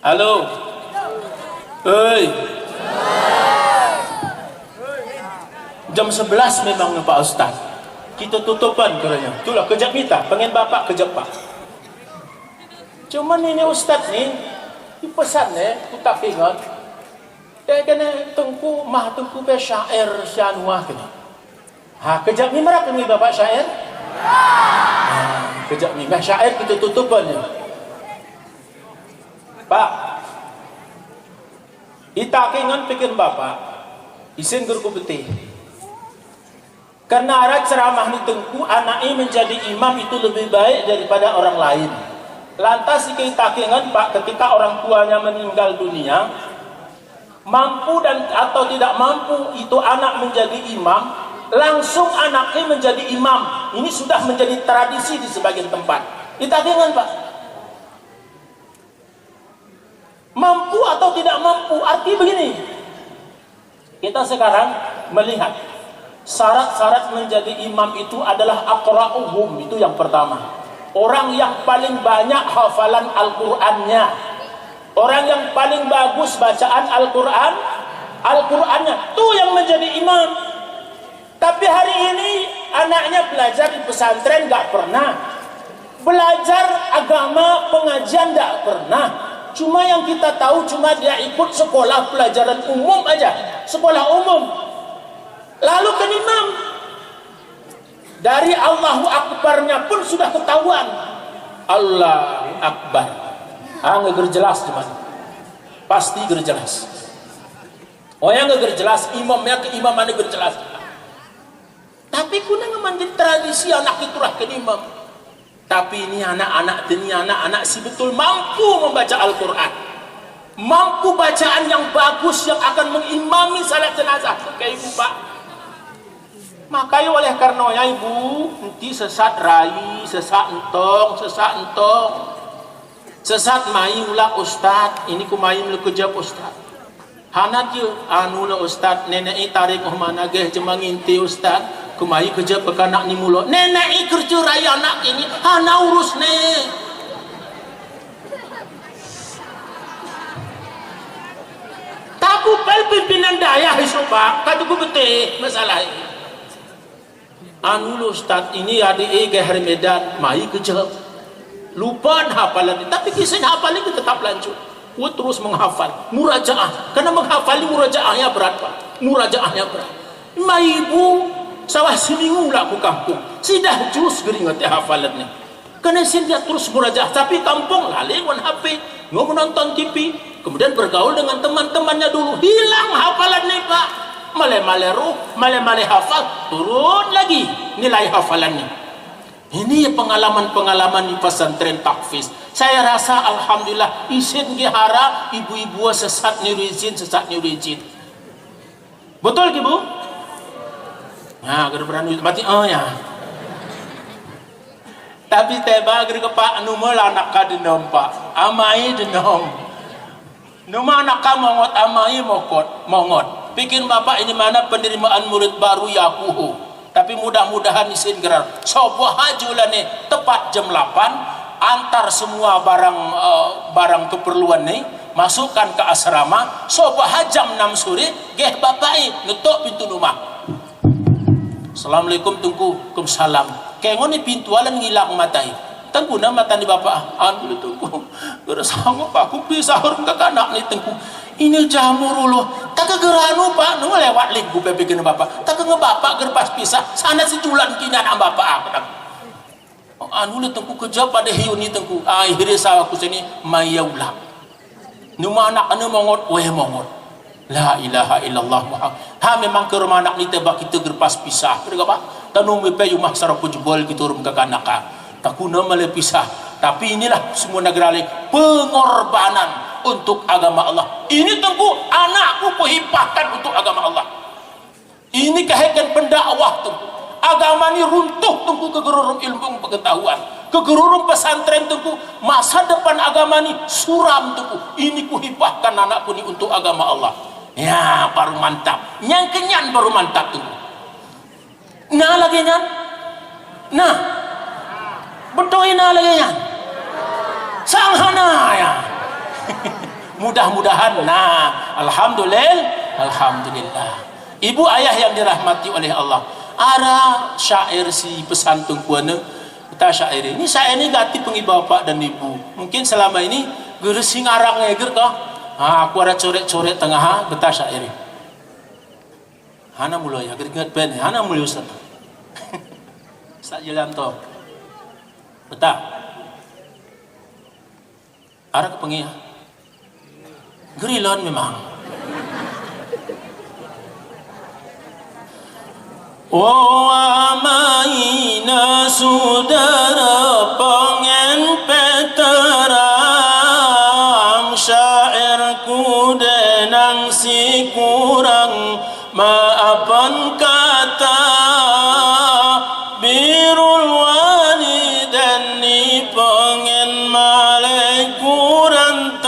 halo, hei. Jam 11 memang Pak Ustaz. Kita tutupan kerana. Itulah kejap kita, pengen bapak kejap Pak. Cuman ini Ustaz ni, pesan ku tak ingat. Dia kena tengku mah tengku be syair syanuah kena. Ha kejap ni marah kami bapak syair? Kejap ni syair kita tutupan je. Pak. Ita kengan pikir bapak. Isin guru betih. Karena arah ceramah ni tengku anak ini menjadi imam itu lebih baik daripada orang lain. Lantas kita ingat Pak, ketika orang tuanya meninggal dunia, mampu dan atau tidak mampu itu anak menjadi imam, langsung anaknya menjadi imam. Ini sudah menjadi tradisi di sebagian tempat. Kita ingat Pak, mampu atau tidak mampu, arti begini. Kita sekarang melihat syarat-syarat menjadi imam itu adalah aqra'uhum, itu yang pertama. Orang yang paling banyak hafalan Al-Qur'annya. Orang yang paling bagus bacaan Al-Qur'annya. Itu yang menjadi imam. Tapi hari ini anaknya belajar di pesantren gak pernah. Belajar agama pengajian gak pernah. Cuma yang kita tahu cuma dia ikut sekolah pelajaran umum aja. Sekolah umum. Lalu ke imam. Dari Allahu Akbarnya pun sudah ketahuan. Allahu Akbar. Ngeger jelas teman. Pasti ger jelas. Oh yang ngeger jelas, imamnya ke imaman ngeger jelas. Tapi kuna menjadi tradisi anak itu ke imam. Tapi ini anak-anak si betul mampu membaca Al-Quran. Mampu bacaan yang bagus yang akan mengimami salat jenazah. Kayak ibu Pak. Makanya oleh karenanya ibu nanti sesat rai, sesat entong, sesat mai ulah ustad. Ini ku mai lu kejap ustad. Hanat je anu la ustad nenek tarik mana geh cuma nginti ustad. Ku mai kejap bekanak ni mulo. Nenek kerja raya anak ini hana urus ne. Taku pel pimpinan daya isoba kata ku betih masalah ini. Anu lu ustaz ini adik ke hari Medan mai kejap lupa hafalan tapi kisah hafalan itu tetap lanjut. Ku terus menghafal murajaah karena menghafali murajaahnya berat Pak. Murajaahnya berat. Mai ibu sawah seminggu lah ku kampung. Sidah jus geringat hafalannya. Karena dia terus murajaah tapi kampung lali wan HP, ngomong nonton TV, kemudian bergaul dengan teman-temannya dulu. Hilang hafalannya Pak. Male-male ruh, male-male hafal, turun lagi nilai hafalannya. Ini pengalaman-pengalaman di pesantren takfiz. Saya rasa alhamdulillah isin gihara ibu-ibu sesat nirizin. Betul ke Bu? Nah, kena berani mati ya. Tapi teba ger kepak numel anak ka denom Pak. Amai denom. Numa anak ka mongot amai mongot. Bikin Bapak ini mana penerimaan murid baru Yakuhu. Tapi mudah-mudahan isin gerar. Sobo hajulane tepat jam 8 antar semua barang keperluan nih masukkan ke asrama. Sobo jam 6 sore geh Bapak ngetok pintu rumah. Assalamualaikum tungku, salam. Kayak ngoni pintu alan ngilang matai. Tengku na mata ni Bapak. Anu tungku. Gara sanggup aku bisa orang ke kanak ni tengku. Ini jamur ulo. Tak kegeranu Pak, nu lewat link gue bikin Bapak. Tak ke ngebapak gerpas pisah. Sana si julan kini anak Bapak aku. Anu le tengku kejap pada hiu ni tengku. Akhirnya saya aku sini mayaulah. Nu anak anu mongot, weh mongot. La ilaha illallah Muhammad. Ha memang ke rumah anak ni tebak kita gerpas pisah. Kenapa Pak? Tanung mepe rumah sarap jebol kita rum ke kanaka. Takuna male pisah. Tapi inilah semua negara lain pengorbanan untuk agama Allah. Ini tengku anakku kuhipahkan untuk agama Allah. Ini kehekan pendakwah tengku. Agama ni runtuh tengku kegerurum ilmu pengetahuan. Kegerurum pesantren tengku. Masa depan agama ni suram tengku. Ini kuhipahkan anakku ni untuk agama Allah. Ya baru mantap. Yang kenyan baru mantap tengku. Nah lagi nyan. Nah. Betul nah lagi nyan. Sanghana ya. Mudah-mudahan nah alhamdulillah ibu ayah yang dirahmati oleh Allah. Ada syair si pesan tengkuana kita syair ini ganti pengi bapak dan ibu. Mungkin selama ini geresing arang ngeger kah aku ada coret-coret tengah kita syair hana mulai ya geringat ben hana mulai Ustaz. Ustaz jalan to betah ada kepengi gerilon memang. Oh amaina saudara pengen peterang syairku denang si kurang maafan kata birul walidan ni pengen malai kurang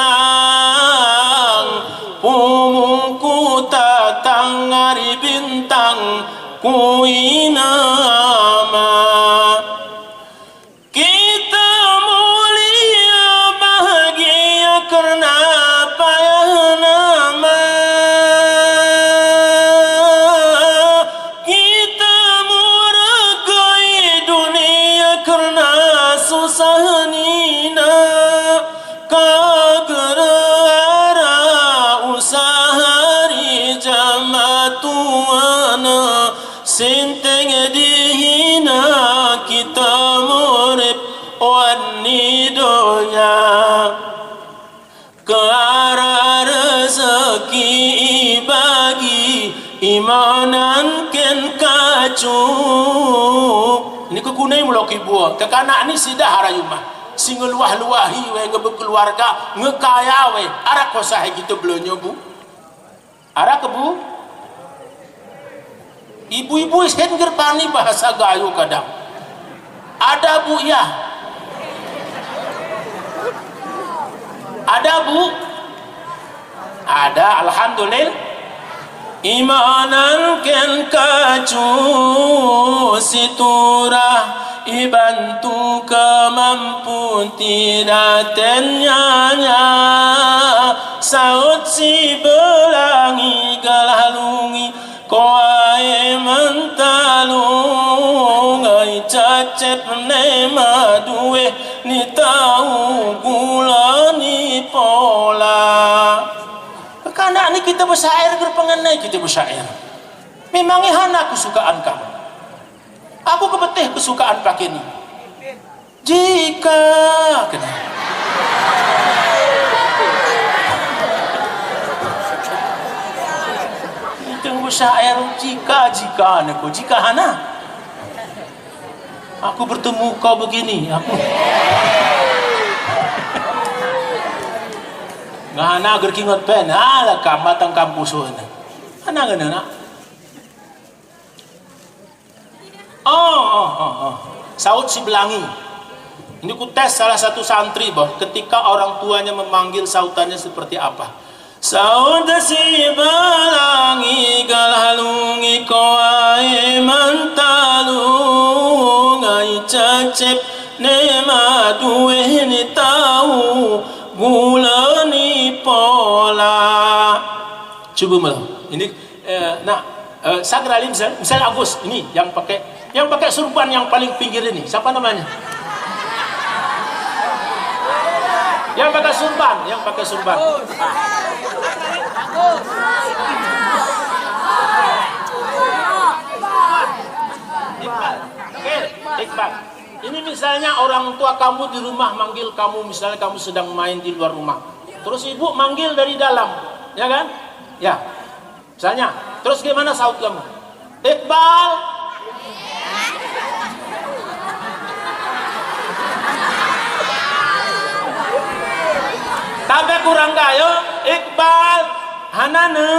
umumku tatang ngari bintang kuinama kita mulia bahagia karena payah nama kita muragai dunia karena susah nina kagera usahari jamatuana sinteng dihina kita murib wani donya ke arah rezeki bagi imanan ken kacu ini kekunai muloki buah kekanak ni sidah harayumah si ngeluah-luahi we ngebekeluarga ngekaya we ara kosahe gitu belonyo Bu ara ke Bu ibu-ibu sen gerpani bahasa gayo kadang ada Bu ya ada Bu ada alhamdulillah imanan ken kacu siturah ibantu kemampu tidak tenyanya saut si belangi galalungi koai mentalung ai cacep nema duwe ni tahu gula ni pola karena ni kita bersair berpengenai kita bersair memangnya hana kesukaan kamu aku kebetih kesukaan pakai ini jika kena itu syair jika aku jika hana aku bertemu kau begini aku nggak hana agar kingot pen ala kamatang kampus hana hana Saud si Belangi. Ini ku tes salah satu santri bahwa ketika orang tuanya memanggil sautannya seperti apa. Saud si Belangi galhalungi koai mantalung ai cecep nema duwe ni tahu bulani pola. Coba malah. Ini Sagrali misal Agus ini yang pakai surban yang paling pinggir ini. Siapa namanya? Yang pakai surban. Iqbal. Ini misalnya orang tua kamu di rumah manggil kamu, misalnya kamu sedang main di luar rumah. Terus ibu manggil dari dalam, ya kan? Ya. Misalnya, terus gimana saut kamu? Iqbal. Tapi kurang gayo, Iqbal. Hanane.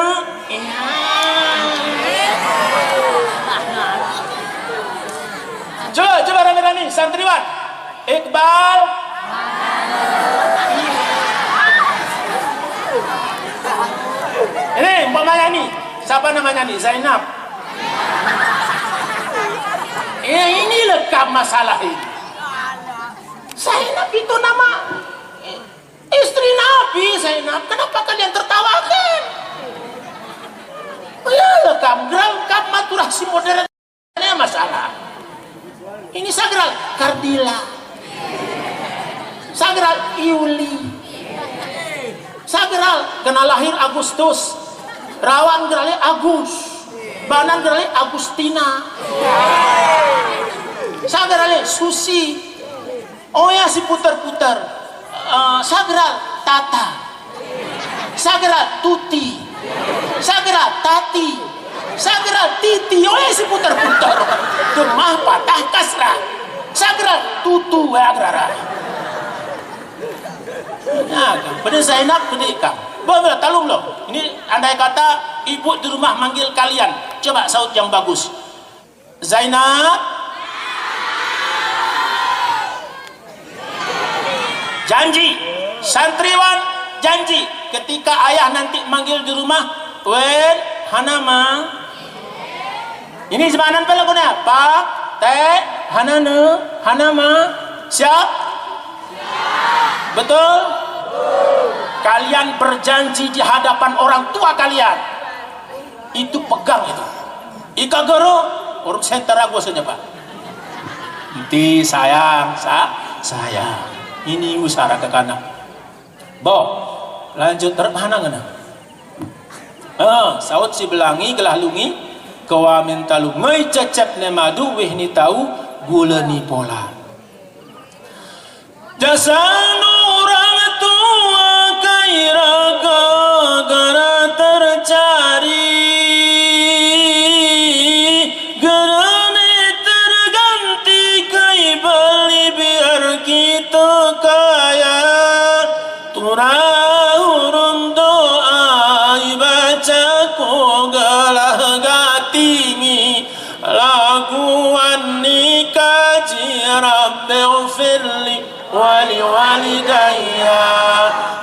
Coba rame-rame santriwan. Iqbal. Ini umpamanya nih, siapa namanya nih? Zainab. Ini lengkap masalah ini. Zainab itu nama istri Nabi. Zainab, kenapa kalian tertawakan? Ya lengkap maturasi modern masalah. Ini Sagral Kardila, Sagral Iuli, Sagral kena lahir Agustus, Rawan gerale Agus, Banan gerale Agustina, Sagrale Susi, Oya si putar-putar, Sagral Tata, Sagral Tuti, Sagral Tati, Sagral Titi, Oya si putar-putar, Gemah patah kasrah, Sagral Tutu Wagrara. Nah, pada Zainab pendidikan. Boleh talung loh. Ini andai kata ibu di rumah manggil kalian, coba saut yang bagus. Zainab. Janji, santriwan janji. Ketika ayah nanti manggil di rumah, wen hanama. Ini sebanan pelakunya. Pak, teh, hanane, hanama. Siap? Betul? Kalian berjanji di hadapan orang tua kalian. Itu pegang itu. Ika guru, urut sentara gue saja Pak. Nanti sayang, sayang. Ini usaha ke kanan. Bo, lanjut terpana ngana. Saut si Belangi gelah lungi, kawamin talu mai cecep ne madu weh ni tahu gula ni pola. Jasa orang tua kairaga gara tercari, gerane terganti kai beli biar kita kaya. Turah hurun doa baca ko galah gatingi laguan nikah Rabbi ufirli wali walidayya.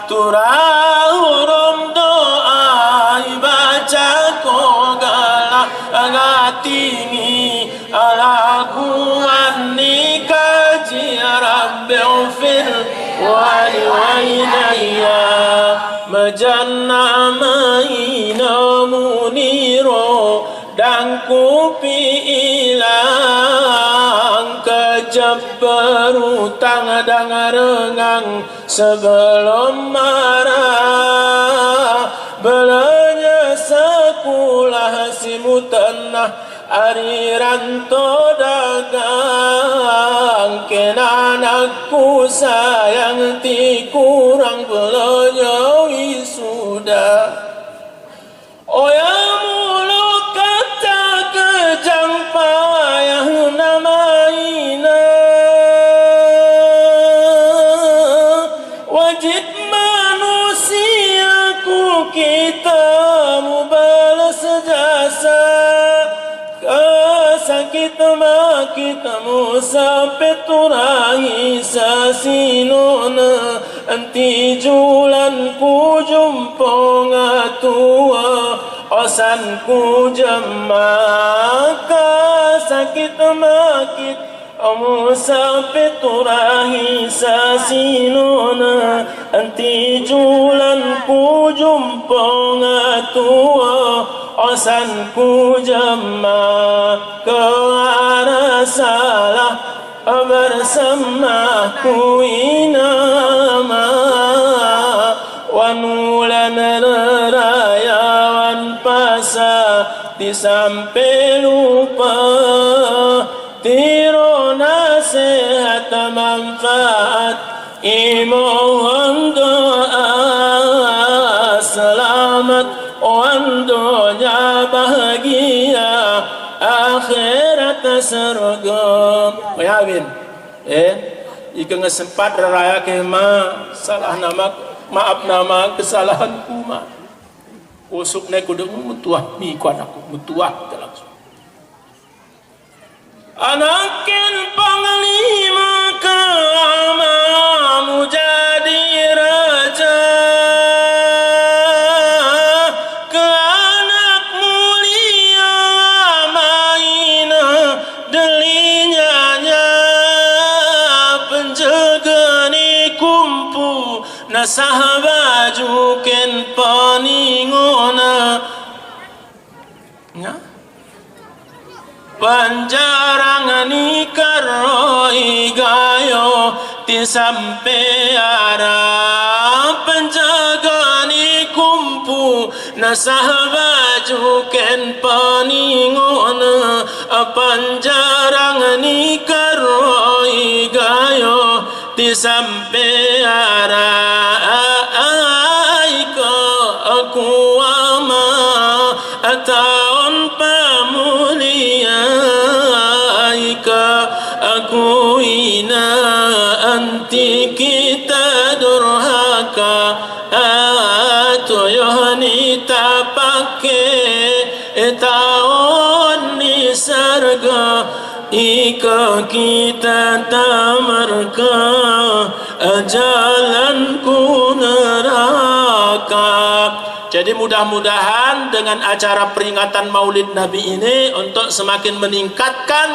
Turahum doa baca ko galah gatini alaguan nikah Rabbi ufir wali walidayya. Majanna maina muniro dan kupi ilang kejabbaru tang rengang sebelum marah. Belanya sekolah si mutanah ariranto dagang kena anakku sayang ti kurang belanya wisuda. Oh ya mulut kata kejang payah namaina wajib manusiaku kita mubalas jasa kesakit sakit Musa peturahi sasinona anti julan ku jumpa ngatua osan ku jemaka sakit makit Musa peturahi sasinona anti julan ku jumpa ngatua osan ku jema ke arah salah bersama ku inama wanulan rayawan pasa disampai lupa tiro nasihat manfaat imohon doa selamat wandonya bahagia akhirat surga. Bayangin, jika ngesempat raya kema salah nama maaf nama kesalahanku mah usuknya kudu mutuah mi ku anakku mutuah langsung. Anakin panglima keamamu jadi raja ke anak mulia maina delinyanya penjaga ni kumpu nasah baju ken paningona ya panjarang ni karoi gayo ti sampai arah penjaga ni kumpu nasah baju ken paningona panjarang ni karoi gayo ti sampai arah aiko aku ama ataon pamulia aku ina anti kita durhaka atau yohani tapake taon ni sarga ika kita tamarka jalanku neraka. Jadi mudah-mudahan dengan acara peringatan Maulid Nabi ini untuk semakin meningkatkan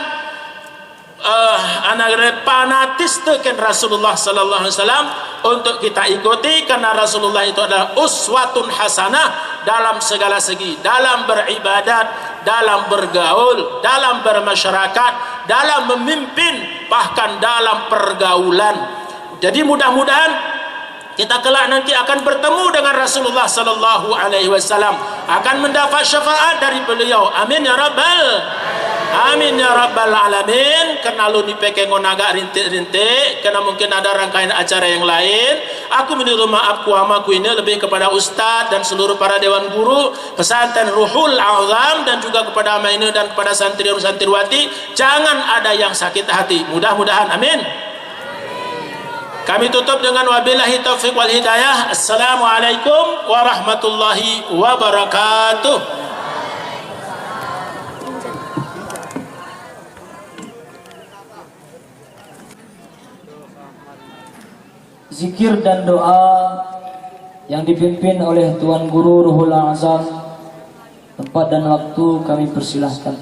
anak fanatis dengan Rasulullah sallallahu alaihi wasallam untuk kita ikuti, karena Rasulullah itu adalah uswatun hasanah dalam segala segi, dalam beribadat, dalam bergaul, dalam bermasyarakat, dalam memimpin, bahkan dalam pergaulan. Jadi mudah-mudahan kita kelak nanti akan bertemu dengan Rasulullah sallallahu alaihi wasallam, akan mendapat syafaat dari beliau. Amin ya rabbal amin ya rabbal alamin. Karena lu dipekeng agak rintik-rintik, karena mungkin ada rangkaian acara yang lain. Aku minta maaf kuamaku ini lebih kepada ustaz dan seluruh para dewan guru pesantren Ruhul Azam, dan juga kepada Amainu dan kepada santriwan-santriwati. Jangan ada yang sakit hati. Mudah-mudahan amin. Kami tutup dengan wabillahi taufiq wal hidayah. Assalamualaikum warahmatullahi wabarakatuh. Zikir dan doa yang dipimpin oleh Tuan Guru Ruhul Azam. Tempat dan waktu kami persilahkan.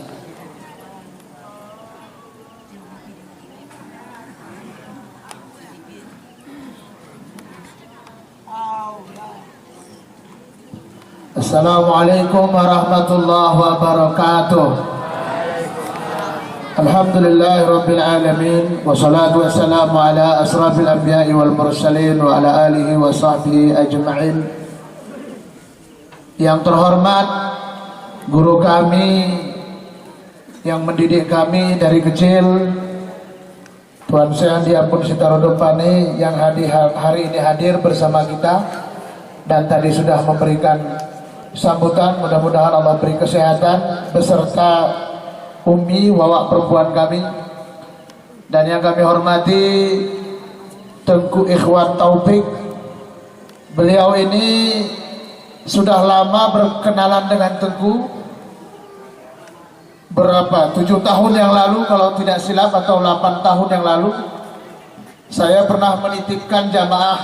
Assalamualaikum warahmatullahi wabarakatuh. Alhamdulillahi rabbil alamin, wassalatu wassalamu ala asrafil anbiya'i wal mursalin wa ala alihi wa sahbihi ajma'in. Yang terhormat guru kami yang mendidik kami dari kecil, Tuan Syekh Andi Ampun Sitarodopani, yang hari ini hadir bersama kita dan tadi sudah memberikan sambutan. Mudah-mudahan Allah beri kesehatan beserta Umi wawak perempuan kami, dan yang kami hormati Tengku Ikhwan Taufik. Beliau ini sudah lama berkenalan dengan Tengku, berapa 7 tahun yang lalu kalau tidak silap, atau 8 tahun yang lalu, saya pernah menitipkan jamaah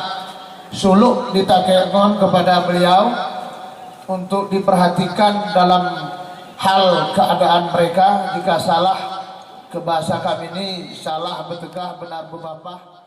suluk di Takengon kepada beliau untuk diperhatikan dalam hal keadaan mereka. Jika salah, ke bahasa kami ini salah betegah benar bebapah,